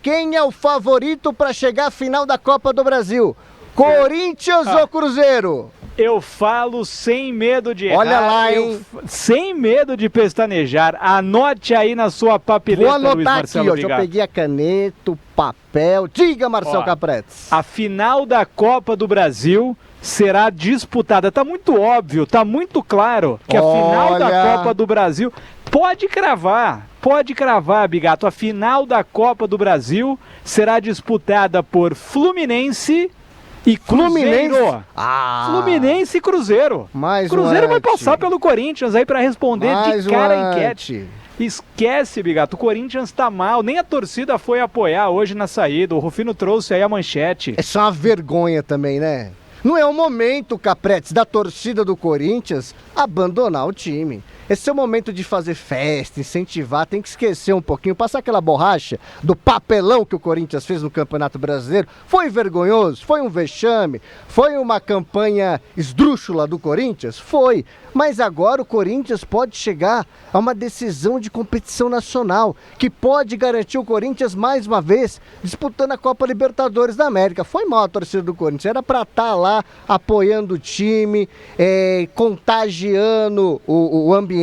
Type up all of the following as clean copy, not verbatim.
quem é o favorito para chegar à final da Copa do Brasil? Corinthians ou Cruzeiro? Eu falo sem medo de errar. Olha lá, hein? Sem medo de pestanejar. Anote aí na sua papeleta, Vou anotar Luiz Marcelo aqui, ó. Já peguei a caneta, o papel. Diga, Marcelo Capretes. A final da Copa do Brasil será disputada. Tá muito óbvio, tá muito claro que a final da Copa do Brasil... Pode cravar, Bigato. A final da Copa do Brasil será disputada por Fluminense e Cruzeiro. Fluminense e Cruzeiro. Cruzeiro vai passar pelo Corinthians aí para responder de cara a enquete. Esquece, Bigato, o Corinthians tá mal, nem a torcida foi apoiar hoje na saída, o Rufino trouxe aí a manchete. Essa é uma vergonha também, né? Não é o momento, Capretes, da torcida do Corinthians abandonar o time. Esse é o momento de fazer festa, incentivar, tem que esquecer um pouquinho, passar aquela borracha do papelão que o Corinthians fez no Campeonato Brasileiro. Foi vergonhoso, foi um vexame, foi uma campanha esdrúxula do Corinthians? Foi, mas agora o Corinthians pode chegar a uma decisão de competição nacional, que pode garantir o Corinthians mais uma vez disputando a Copa Libertadores da América. Foi mal a torcida do Corinthians, era para estar lá apoiando o time, contagiando o ambiente,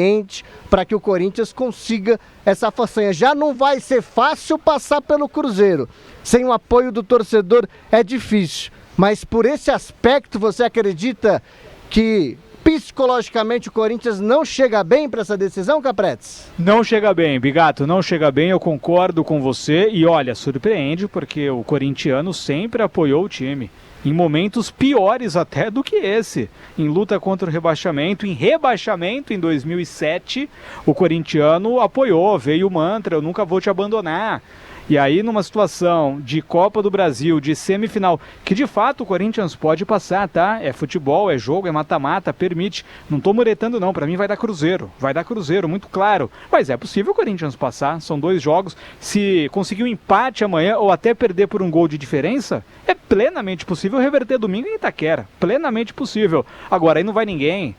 para que o Corinthians consiga essa façanha. Já não vai ser fácil passar pelo Cruzeiro. Sem o apoio do torcedor é difícil. Mas por esse aspecto, você acredita que psicologicamente o Corinthians não chega bem para essa decisão, Capretes? Não chega bem, Bigato, não chega bem, eu concordo com você. E olha, surpreende porque o corintiano sempre apoiou o time. Em momentos piores até do que esse, em luta contra o rebaixamento, em rebaixamento em 2007, o corintiano apoiou, veio o mantra, eu nunca vou te abandonar. E aí numa situação de Copa do Brasil, de semifinal, que de fato o Corinthians pode passar, tá? É futebol, é jogo, é mata-mata, permite. Não tô muretando não, pra mim vai dar Cruzeiro, muito claro. Mas é possível o Corinthians passar, são 2 jogos. Se conseguir um empate amanhã ou até perder por um gol de diferença, é plenamente possível reverter domingo em Itaquera, plenamente possível. Agora aí não vai ninguém.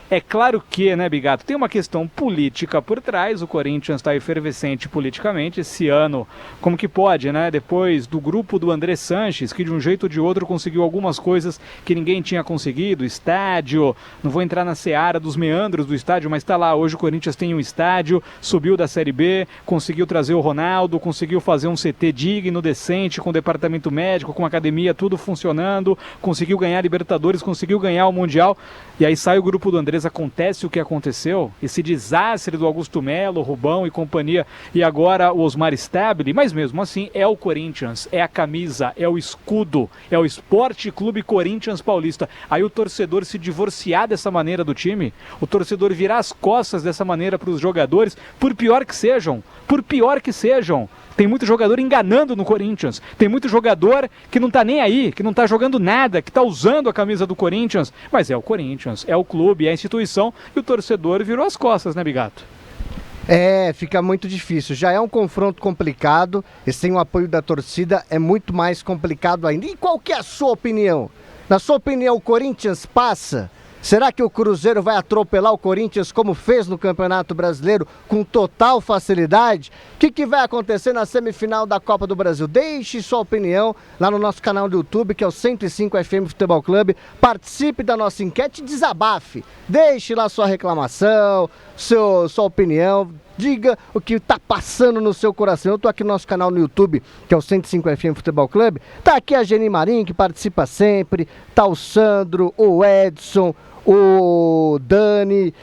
É claro que, né, Bigato, tem uma questão política por trás, o Corinthians está efervescente politicamente, esse ano, como que pode, né? Depois do grupo do André Sanches, que de um jeito ou de outro conseguiu algumas coisas que ninguém tinha conseguido, estádio, não vou entrar na seara dos meandros do estádio, mas tá lá, hoje o Corinthians tem um estádio, subiu da Série B, conseguiu trazer o Ronaldo, conseguiu fazer um CT digno, decente, com departamento médico, com academia, tudo funcionando, conseguiu ganhar Libertadores, conseguiu ganhar o Mundial, e aí sai o grupo do Andrés, acontece o que aconteceu, esse desastre do Augusto Melo, Rubão e companhia, e agora o Osmar Stabile, mas mesmo assim é o Corinthians, é a camisa, é o escudo, é o Esporte Clube Corinthians Paulista. Aí o torcedor se divorciar dessa maneira do time, o torcedor virar as costas dessa maneira para os jogadores, por pior que sejam, tem muito jogador enganando no Corinthians, tem muito jogador que não tá nem aí, que não tá jogando nada, que tá usando a camisa do Corinthians, mas é o Corinthians, é o clube, é a instituição, e o torcedor virou as costas, né, Bigato? Fica muito difícil, já é um confronto complicado, e sem o apoio da torcida é muito mais complicado ainda. E qual que é a sua opinião? Na sua opinião, o Corinthians passa? Será que o Cruzeiro vai atropelar o Corinthians como fez no Campeonato Brasileiro com total facilidade? O que vai acontecer na semifinal da Copa do Brasil? Deixe sua opinião lá no nosso canal do YouTube, que é o 105 FM Futebol Clube. Participe da nossa enquete e desabafe. Deixe lá sua reclamação, sua opinião. Diga o que tá passando no seu coração. Eu tô aqui no nosso canal no YouTube, que é o 105 FM Futebol Clube. Tá aqui a Geni Marim, que participa sempre. Tá o Sandro, o Edson, o Dani,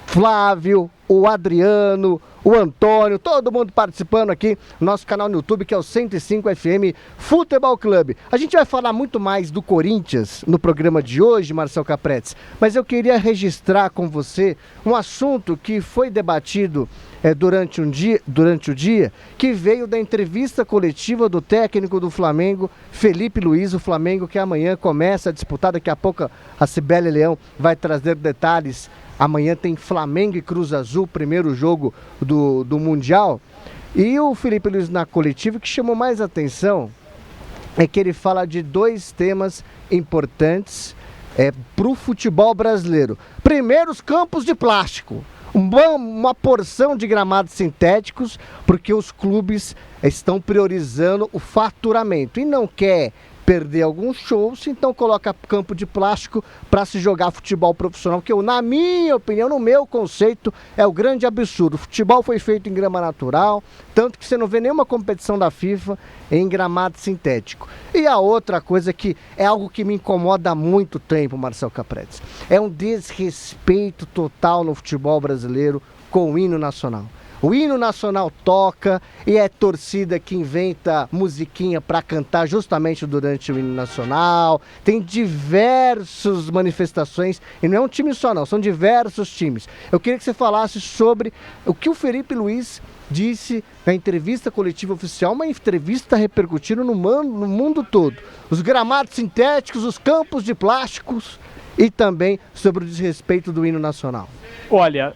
Flávio, o Adriano, o Antônio, todo mundo participando aqui no nosso canal no YouTube, que é o 105 FM Futebol Clube. A gente vai falar muito mais do Corinthians no programa de hoje, Marcelo Capretes, mas eu queria registrar com você um assunto que foi debatido durante o dia, que veio da entrevista coletiva do técnico do Flamengo, Felipe Luiz, o Flamengo que amanhã começa a disputar, daqui a pouco a Cibele Leão vai trazer detalhes. Amanhã tem Flamengo e Cruz Azul, primeiro jogo do Mundial. E o Felipe Luiz na coletiva, que chamou mais atenção, é que ele fala de 2 temas importantes para o futebol brasileiro. Primeiro, os campos de plástico. uma porção de gramados sintéticos, porque os clubes estão priorizando o faturamento e não quer perder alguns shows, então coloca campo de plástico para se jogar futebol profissional, que na minha opinião, no meu conceito, é o grande absurdo. O futebol foi feito em grama natural, tanto que você não vê nenhuma competição da FIFA em gramado sintético. E a outra coisa que é algo que me incomoda há muito tempo, Marcel Capredes, é um desrespeito total no futebol brasileiro com o hino nacional. O hino nacional toca e é torcida que inventa musiquinha para cantar justamente durante o hino nacional. Tem diversas manifestações, e não é um time só não, são diversos times. Eu queria que você falasse sobre o que o Felipe Luiz disse na entrevista coletiva oficial, uma entrevista repercutindo no mundo todo. Os gramados sintéticos, os campos de plásticos e também sobre o desrespeito do hino nacional. Olha,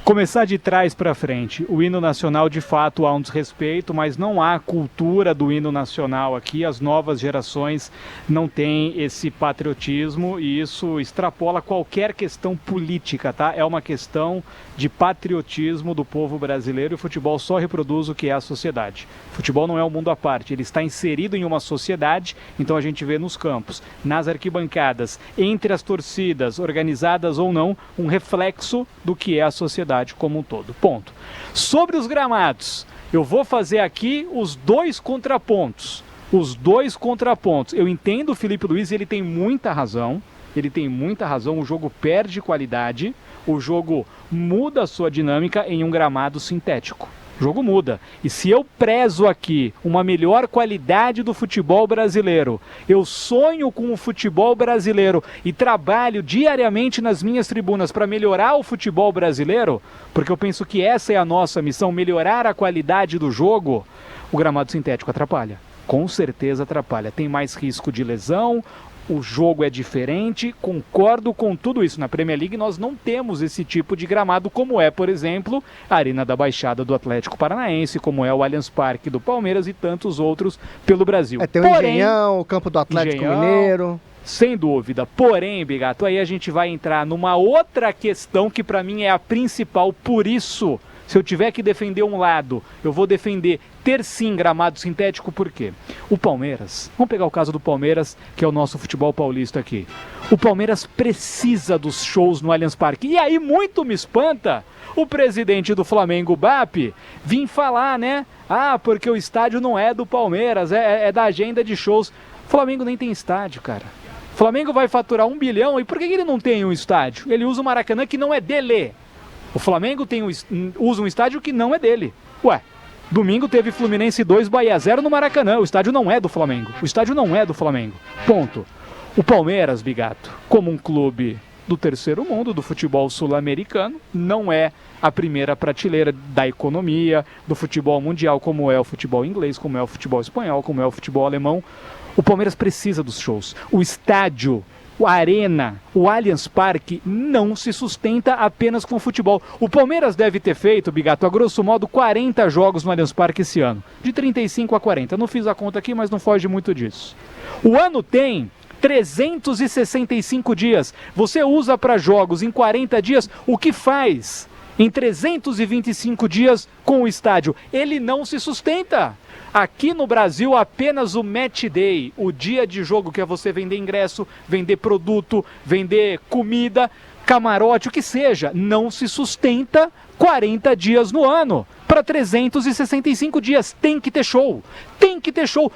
começar de trás para frente. O hino nacional, de fato, há um desrespeito, mas não há cultura do hino nacional aqui. As novas gerações não têm esse patriotismo e isso extrapola qualquer questão política, tá? É uma questão de patriotismo do povo brasileiro e o futebol só reproduz o que é a sociedade. O futebol não é um mundo à parte, ele está inserido em uma sociedade, então a gente vê nos campos, nas arquibancadas, entre as torcidas, organizadas ou não, um reflexo do que é a sociedade como um todo. Ponto. Sobre os gramados, eu vou fazer aqui os dois contrapontos. Eu entendo o Felipe Luiz, ele tem muita razão, o jogo perde qualidade, o jogo muda a sua dinâmica em um gramado sintético. O jogo muda. E se eu prezo aqui uma melhor qualidade do futebol brasileiro, eu sonho com o futebol brasileiro e trabalho diariamente nas minhas tribunas para melhorar o futebol brasileiro, porque eu penso que essa é a nossa missão, melhorar a qualidade do jogo, o gramado sintético atrapalha. Com certeza atrapalha. Tem mais risco de lesão, o jogo é diferente, concordo com tudo isso. Na Premier League nós não temos esse tipo de gramado, como é, por exemplo, a Arena da Baixada do Atlético Paranaense, como é o Allianz Parque do Palmeiras e tantos outros pelo Brasil. Tem o Engenhão, o campo do Atlético Mineiro. Sem dúvida. Porém, Bigato, aí a gente vai entrar numa outra questão que para mim é a principal. Por isso, se eu tiver que defender um lado, eu vou defender ter sim gramado sintético. Por quê? O Palmeiras, vamos pegar o caso do Palmeiras, que é o nosso futebol paulista aqui. O Palmeiras precisa dos shows no Allianz Parque. E aí muito me espanta o presidente do Flamengo, BAP, vir falar, né? Ah, porque o estádio não é do Palmeiras, é da agenda de shows. O Flamengo nem tem estádio, cara. O Flamengo vai faturar 1 bilhão, e por que ele não tem um estádio? Ele usa o Maracanã, que não é dele. O Flamengo usa um estádio que não é dele. Ué, domingo teve Fluminense 2, Bahia 0 no Maracanã. O estádio não é do Flamengo. Ponto. O Palmeiras, Bigato, como um clube do terceiro mundo, do futebol sul-americano, não é a primeira prateleira da economia, do futebol mundial, como é o futebol inglês, como é o futebol espanhol, como é o futebol alemão. O Palmeiras precisa dos shows. O estádio, a arena, o Allianz Parque não se sustenta apenas com futebol. O Palmeiras deve ter feito, Bigato, a grosso modo, 40 jogos no Allianz Parque esse ano. De 35 a 40. Eu não fiz a conta aqui, mas não foge muito disso. O ano tem 365 dias. Você usa para jogos em 40 dias, o que faz em 325 dias com o estádio? Ele não se sustenta. Aqui no Brasil, apenas o match day, o dia de jogo, que é você vender ingresso, vender produto, vender comida, camarote, o que seja, não se sustenta 40 dias no ano. Para 365 dias, tem que ter show,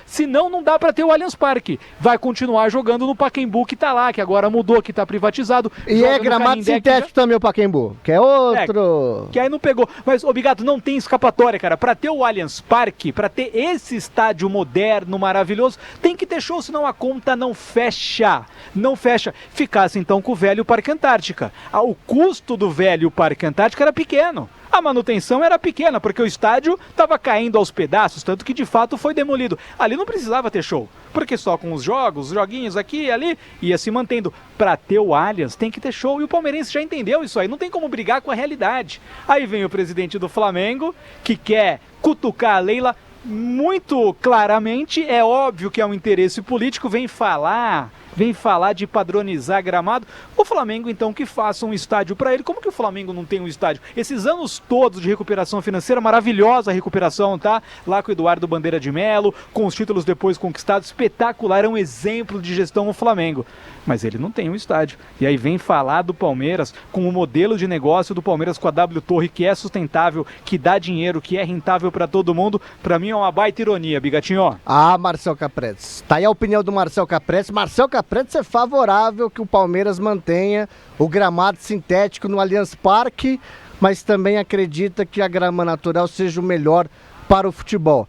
senão não dá para ter o Allianz Parque. Vai continuar jogando no Pacaembu, que tá lá, que agora mudou, que tá privatizado. E é gramado sintético também o Pacaembu, que é outro. Que aí não pegou. Mas, obrigado, não tem escapatória, cara. Para ter o Allianz Parque, para ter esse estádio moderno, maravilhoso, tem que ter show, senão a conta não fecha. Não fecha. Ficasse então com o velho Parque Antártica. O custo do velho Parque Antártica era pequeno. A manutenção era pequena, porque o estádio estava caindo aos pedaços, tanto que de fato foi demolido. Ali não precisava ter show, porque só com os joguinhos aqui e ali, ia se mantendo. Para ter o Allianz tem que ter show, e o palmeirense já entendeu isso aí, não tem como brigar com a realidade. Aí vem o presidente do Flamengo, que quer cutucar a Leila muito claramente, é óbvio que é um interesse político, vem falar vem falar de padronizar gramado. O Flamengo, então, que faça um estádio para ele. Como que o Flamengo não tem um estádio? Esses anos todos de recuperação financeira, maravilhosa recuperação, tá? Lá com o Eduardo Bandeira de Melo, com os títulos depois conquistados, espetacular, é um exemplo de gestão o Flamengo. Mas ele não tem um estádio. E aí vem falar do Palmeiras com o modelo de negócio do Palmeiras com a W Torre, que é sustentável, que dá dinheiro, que é rentável para todo mundo. Para mim é uma baita ironia, Bigatinho. Ah, Marcel Capretes. Tá aí a opinião do Marcel Capretes. Marcel Capretes é favorável que o Palmeiras mantenha o gramado sintético no Allianz Parque, mas também acredita que a grama natural seja o melhor para o futebol.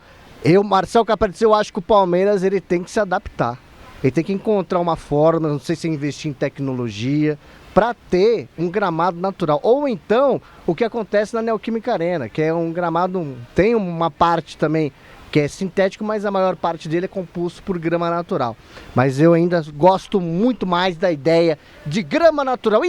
Marcel Capretes, eu acho que o Palmeiras ele tem que se adaptar. Ele tem que encontrar uma forma, não sei se investir em tecnologia, para ter um gramado natural. Ou então, o que acontece na Neoquímica Arena, que é um gramado, tem uma parte também que é sintético, mas a maior parte dele é composto por grama natural. Mas eu ainda gosto muito mais da ideia de grama natural.